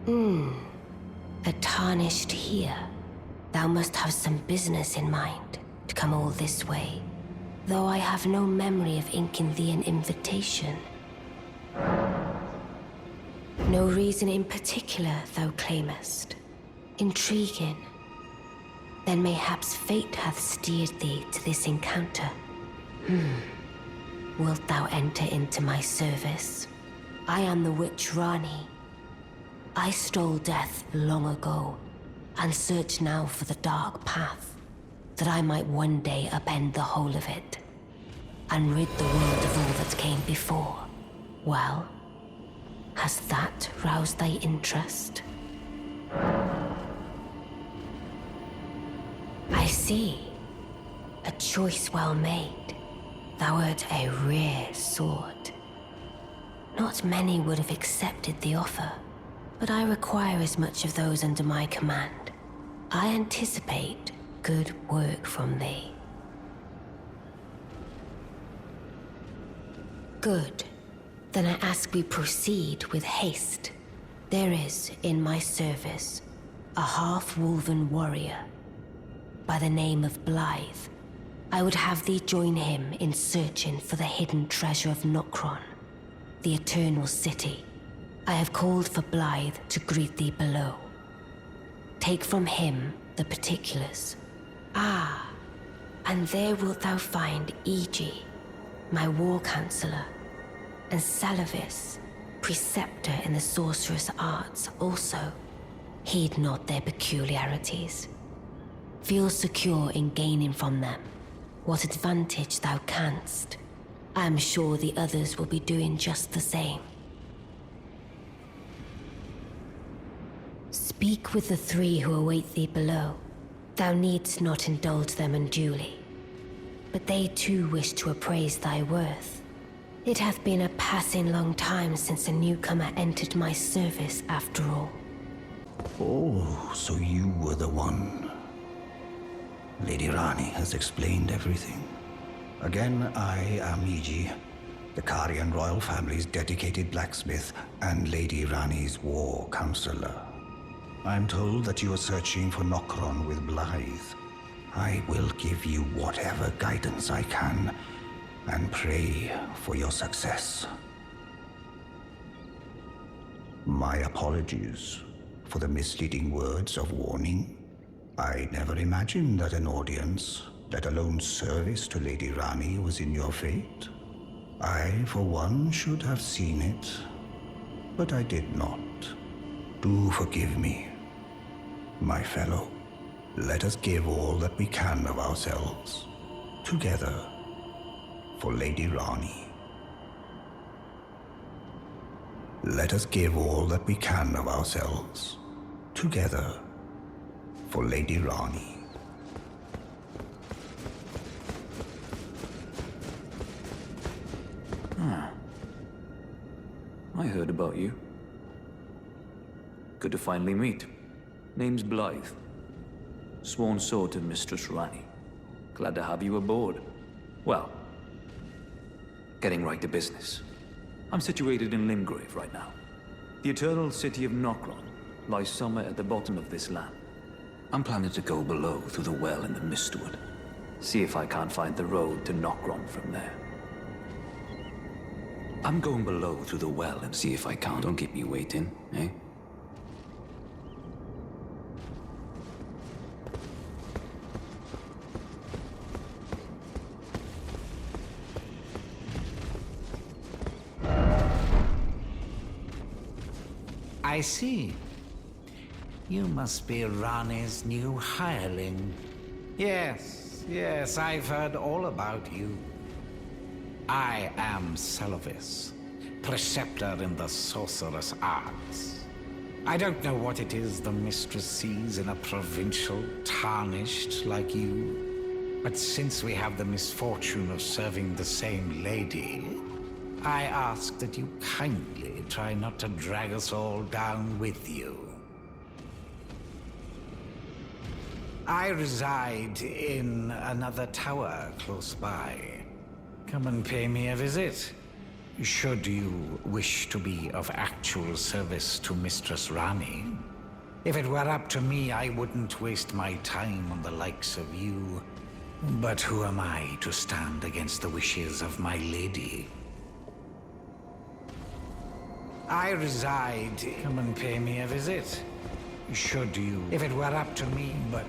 A tarnished here. Thou must have some business in mind to come all this way, though I have no memory of inking thee an invitation. No reason in particular thou claimest. Intriguing. Then mayhaps fate hath steered thee to this encounter. Wilt thou enter into my service? I am the witch Rani. I stole death long ago, and search now for the dark path, that I might one day upend the whole of it, and rid the world of all that came before. Well, has that roused thy interest? I see. A choice well made. Thou art a rare sword. Not many would have accepted the offer, but I require as much of those under my command. I anticipate good work from thee. Good. Then I ask we proceed with haste. There is, in my service, a half-wolven warrior by the name of Blythe. I would have thee join him in searching for the hidden treasure of Nokron, the Eternal City. I have called for Blythe to greet thee below. Take from him the particulars. Ah, and there wilt thou find Iji, my war counselor, and Salavis, preceptor in the sorcerous arts also. Heed not their peculiarities. Feel secure in gaining from them what advantage thou canst. I am sure the others will be doing just the same. Speak with the three who await thee below. Thou needst not indulge them unduly, but they too wish to appraise thy worth. It hath been a passing long time since a newcomer entered my service, after all. Oh, so you were the one. Lady Rani has explained everything. Again, I am Iji, the Karian royal family's dedicated blacksmith and Lady Rani's war counselor. I'm told that you are searching for Nokron with Blythe. I will give you whatever guidance I can, and pray for your success. My apologies for the misleading words of warning. I never imagined that an audience, let alone service to Lady Rani, was in your fate. I, for one, should have seen it, but I did not. Do forgive me, my fellow. Let us give all that we can of ourselves, together, for Lady Rani. Let us give all that we can of ourselves, together, for Lady Rani. I heard about you. Good to finally meet. Name's Blythe. Sworn sword to Mistress Rani. Glad to have you aboard. Well, getting right to business. I'm situated in Limgrave right now. The eternal city of Nokron lies somewhere at the bottom of this land. I'm planning to go below through the well in the Mistwood. See if I can't find the road to Nokron from there. I'm going below through the well and see if I can't. Don't keep me waiting, eh? I see. You must be Rani's new hireling. Yes, I've heard all about you. I am Salavis, preceptor in the sorcerous arts. I don't know what it is the mistress sees in a provincial tarnished like you, but since we have the misfortune of serving the same lady, I ask that you kindly try not to drag us all down with you. I reside in another tower close by. Come and pay me a visit. Should you wish to be of actual service to Mistress Rani, if it were up to me, I wouldn't waste my time on the likes of you. But who am I to stand against the wishes of my lady? I reside. Come and pay me a visit. Should you, if it were up to me, but...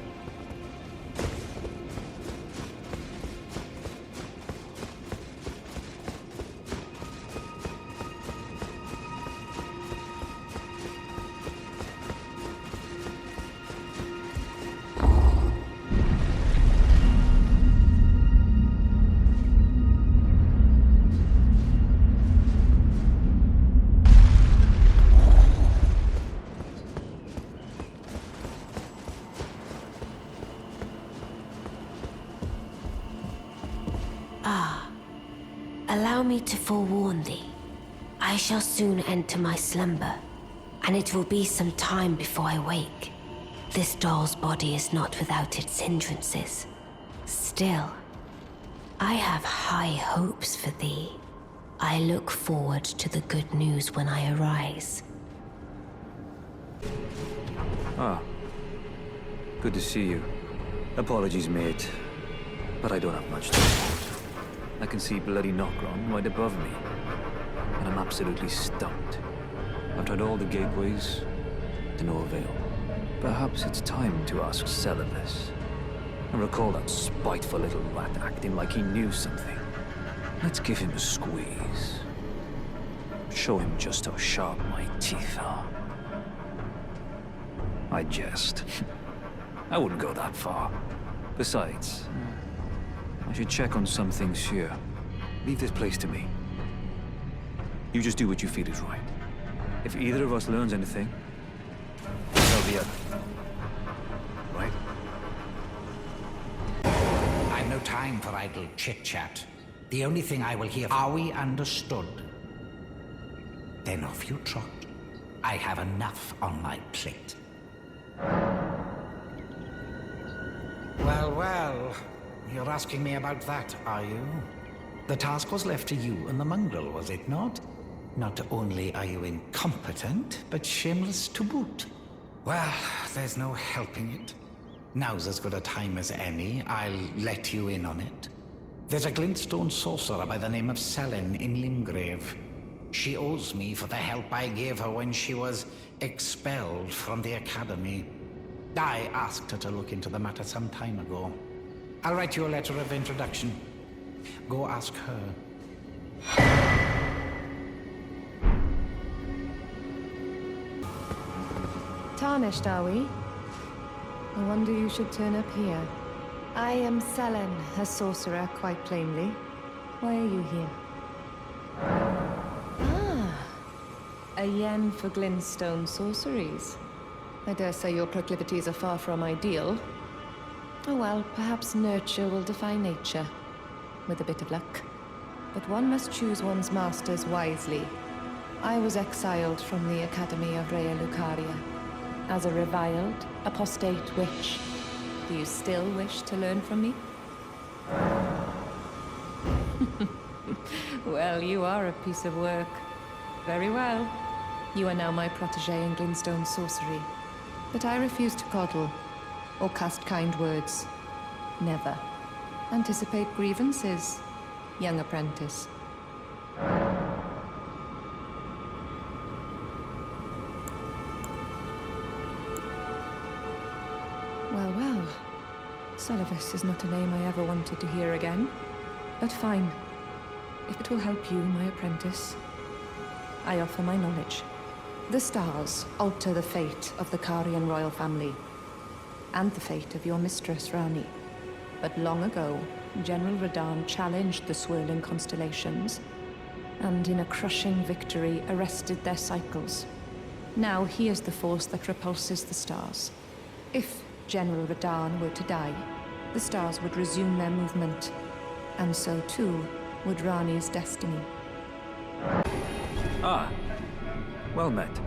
Allow me to forewarn thee. I shall soon enter my slumber, and it will be some time before I wake. This doll's body is not without its hindrances. Still, I have high hopes for thee. I look forward to the good news when I arise. Ah. Good to see you. Apologies, mate. But I don't have much to report. I can see bloody Nokron right above me. And I'm absolutely stumped. I've tried all the gateways, to no avail. Perhaps it's time to ask Celevis. I recall that spiteful little rat acting like he knew something. Let's give him a squeeze. Show him just how sharp my teeth are. I jest. I wouldn't go that far. Besides, I should check on some things here. Leave this place to me. You just do what you feel is right. If either of us learns anything, tell the other. Right? I've no time for idle chit-chat. The only thing I will hear... Are we understood? Then off you trot. I have enough on my plate. Well, well. You're asking me about that, are you? The task was left to you and the mongrel, was it not? Not only are you incompetent, but shameless to boot. Well, there's no helping it. Now's as good a time as any. I'll let you in on it. There's a glintstone sorcerer by the name of Selin in Limgrave. She owes me for the help I gave her when she was expelled from the academy. I asked her to look into the matter some time ago. I'll write you a letter of introduction. Go ask her. Tarnished, are we? I wonder you should turn up here. I am Selin, a sorcerer, quite plainly. Why are you here? Ah, a yen for glintstone sorceries. I dare say your proclivities are far from ideal. Oh well, perhaps nurture will defy nature, with a bit of luck. But one must choose one's masters wisely. I was exiled from the Academy of Rea Lucaria as a reviled, apostate witch. Do you still wish to learn from me? Well, you are a piece of work. Very well. You are now my protégé in glintstone sorcery. But I refuse to coddle, or cast kind words. Never. Anticipate grievances, young apprentice. Well, well. Celevis is not a name I ever wanted to hear again. But fine. If it will help you, my apprentice, I offer my knowledge. The stars alter the fate of the Carian royal family, and the fate of your mistress, Rani. But long ago, General Radahn challenged the swirling constellations, and in a crushing victory arrested their cycles. Now he is the force that repulses the stars. If General Radahn were to die, the stars would resume their movement, and so too would Rani's destiny. Ah. Well met.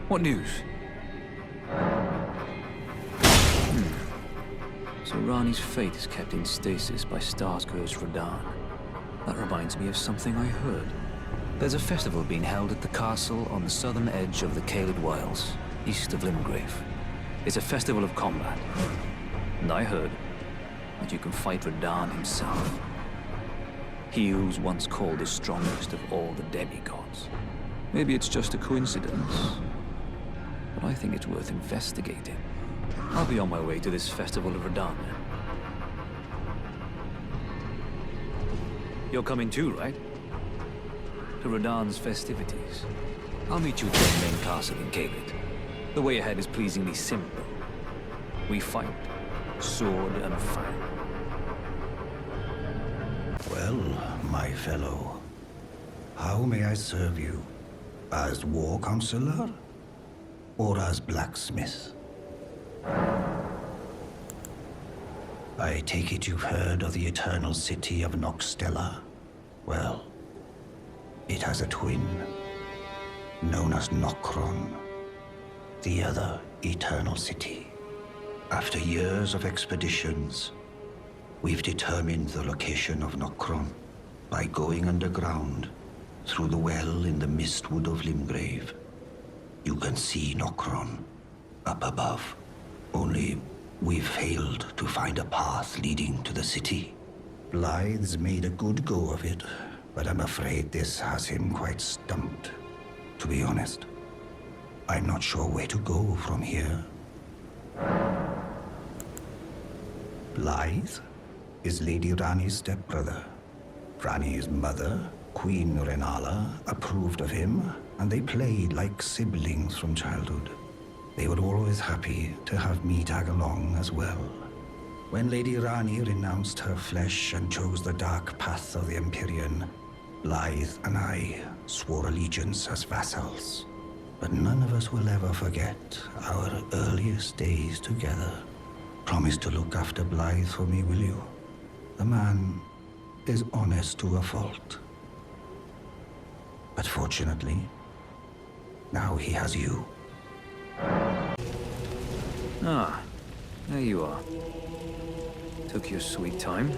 What news? So Rani's fate is kept in stasis by Starscourge Radahn. That reminds me of something I heard. There's a festival being held at the castle on the southern edge of the Caelid Wilds, east of Limgrave. It's a festival of combat. And I heard that you can fight Radahn himself. He who's once called the strongest of all the demigods. Maybe it's just a coincidence, but I think it's worth investigating. I'll be on my way to this festival of Radahn. You're coming too, right? To Radahn's festivities. I'll meet you at the main castle in Caelid. The way ahead is pleasingly simple. We fight, sword and fire. Well, my fellow, how may I serve you? As war counselor? Or as blacksmith? I take it you've heard of the eternal city of Noxtella? Well, it has a twin, known as Nokron, the other eternal city. After years of expeditions, we've determined the location of Nokron by going underground through the well in the mistwood of Limgrave. You can see Nokron up above, only we've failed to find a path leading to the city. Blythe's made a good go of it, but I'm afraid this has him quite stumped. To be honest, I'm not sure where to go from here. Blythe is Lady Ranni's stepbrother. Ranni's mother, Queen Renala, approved of him, and they played like siblings from childhood. They were always happy to have me tag along as well. When Lady Ranni renounced her flesh and chose the dark path of the Empyrean, Blythe and I swore allegiance as vassals. But none of us will ever forget our earliest days together. Promise to look after Blythe for me, will you? The man is honest to a fault. But fortunately, now he has you. Ah, there you are. Took your sweet time.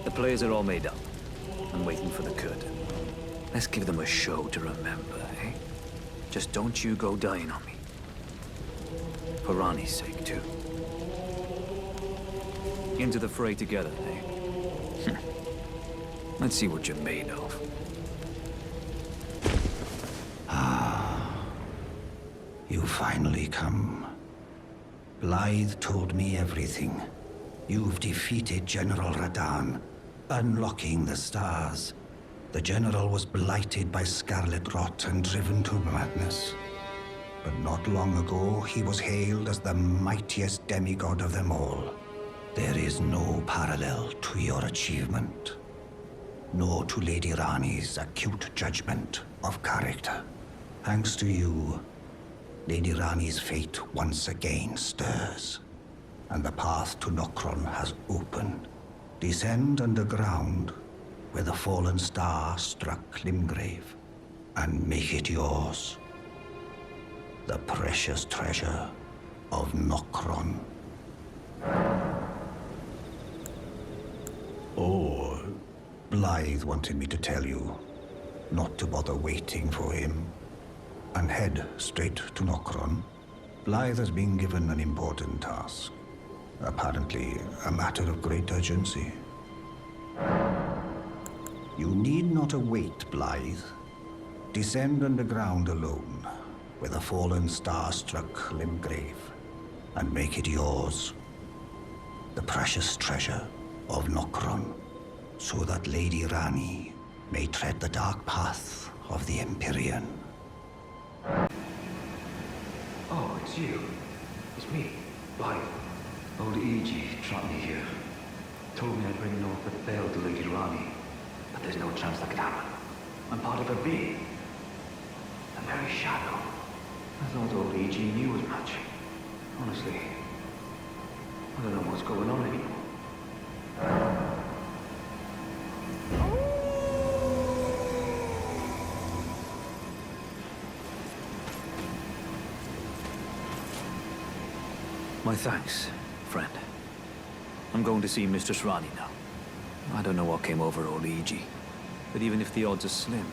The players are all made up. I'm waiting for the curtain. Let's give them a show to remember, eh? Just don't you go dying on me. For Ranni's sake, too. Into the fray together, eh? Let's see what you're made of. You finally come. Blythe told me everything. You've defeated General Radahn, unlocking the stars. The general was blighted by scarlet rot and driven to madness. But not long ago, he was hailed as the mightiest demigod of them all. There is no parallel to your achievement, nor to Lady Ranni's acute judgment of character. Thanks to you, Lady Ranni's fate once again stirs, and the path to Nokron has opened. Descend underground, where the fallen star struck Limgrave, and make it yours. The precious treasure of Nokron. Oh, Blythe wanted me to tell you not to bother waiting for him, and head straight to Nokron. Blythe has been given an important task. Apparently, a matter of great urgency. You need not await Blythe. Descend underground alone, where the fallen star struck Limgrave, and make it yours. The precious treasure of Nokron, so that Lady Ranni may tread the dark path of the Empyrean. Oh, it's you. It's me, Blythe. Old E.G. trapped me here. Told me I'd bring north the veil to Lady Ranni. But there's no chance that could happen. I'm part of her being. The very shadow. I thought old E.G. knew as much. Honestly, I don't know what's going on anymore. My thanks, friend. I'm going to see Mistress Ranni now. I don't know what came over old E.G., but even if the odds are slim,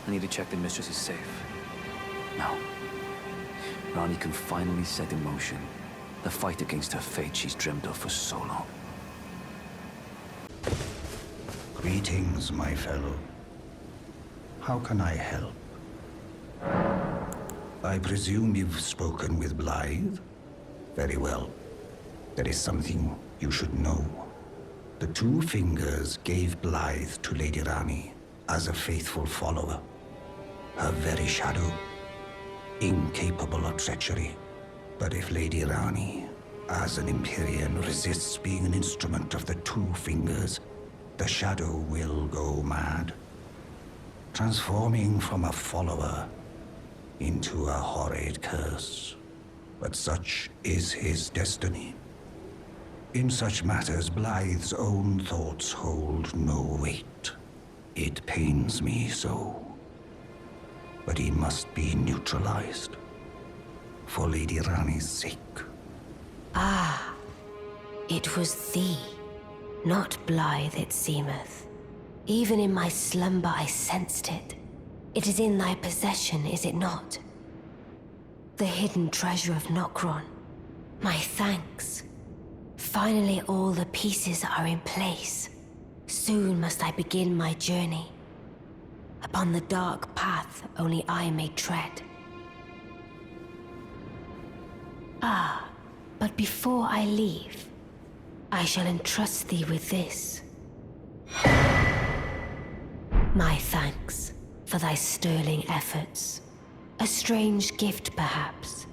I need to check the mistress is safe. Now, Rani can finally set in motion the fight against her fate she's dreamed of for so long. Greetings, my fellow. How can I help? I presume you've spoken with Blythe? Very well. There is something you should know. The Two Fingers gave Blythe to Lady Rani as a faithful follower. Her very shadow, incapable of treachery. But if Lady Rani, as an Empyrean, resists being an instrument of the Two Fingers, the shadow will go mad, transforming from a follower into a horrid curse. But such is his destiny. In such matters, Blythe's own thoughts hold no weight. It pains me so. But he must be neutralized. For Lady Rani's sake. Ah, it was thee, not Blythe, it seemeth. Even in my slumber I sensed it. It is in thy possession, is it not? The hidden treasure of Nokron. My thanks. Finally all the pieces are in place. Soon must I begin my journey. Upon the dark path only I may tread. Ah, but before I leave, I shall entrust thee with this. My thanks for thy sterling efforts. A strange gift, perhaps.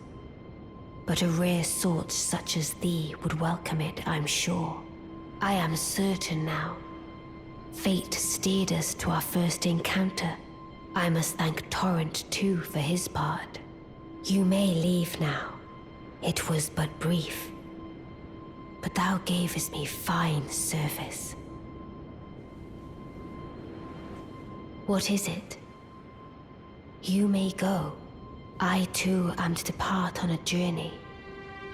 But a rare sort such as thee would welcome it, I'm sure. I am certain now. Fate steered us to our first encounter. I must thank Torrent, too, for his part. You may leave now. It was but brief. But thou gavest me fine service. What is it? You may go. I too am to depart on a journey.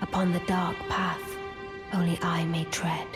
Upon the dark path, only I may tread.